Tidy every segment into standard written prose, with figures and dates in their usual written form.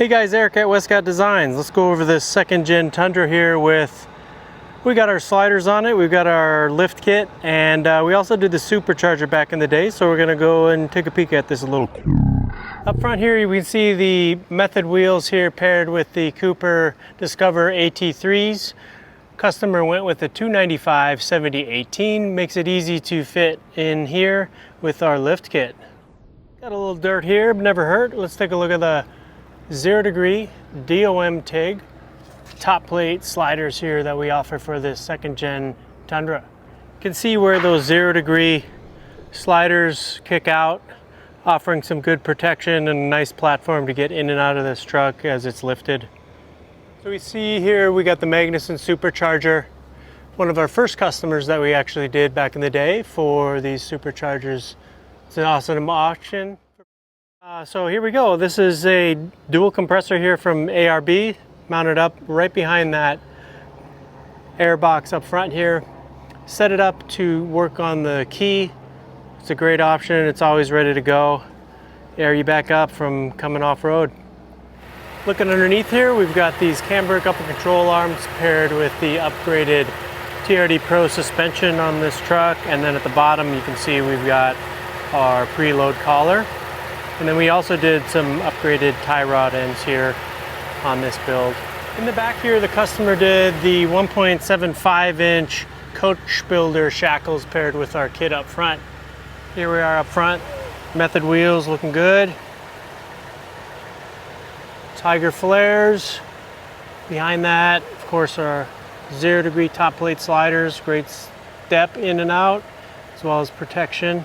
Hey guys, Eric at Westcott Designs. Let's go over this second gen Tundra here we got our sliders on it, we've got our lift kit, and we also did the Supercharger back in the day, so we're gonna go and take a peek at this a little. Up front here you can see the Method wheels here paired with the Cooper Discover AT3s. Customer went with the 295 7018, makes it easy to fit in here with our lift kit. Got a little dirt here, never hurt. Let's take a look at the 0 degree DOM TIG top plate sliders here that we offer for this second gen Tundra. You can see where those 0 degree sliders kick out, offering some good protection and a nice platform to get in and out of this truck as it's lifted. So we see here we got the Magnuson Supercharger, one of our first customers that we actually did back in the day for these Superchargers. It's an awesome auction. So here we go. This is a dual compressor here from ARB, mounted up right behind that air box up front here. Set it up to work on the key. It's a great option. It's always ready to go. Air you back up from coming off road. Looking underneath here, we've got these camber upper control arms paired with the upgraded TRD Pro suspension on this truck. And then at the bottom, you can see we've got our preload collar. And then we also did some upgraded tie rod ends here on this build. In the back here, the customer did the 1.75 inch coach builder shackles paired with our kit up front. Here we are up front, Method wheels looking good. Tiger flares. Behind that, of course, our 0 degree top plate sliders, great step in and out, as well as protection.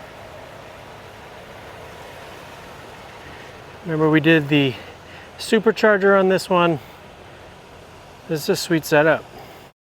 Remember, we did the Supercharger on this one. This is a sweet setup.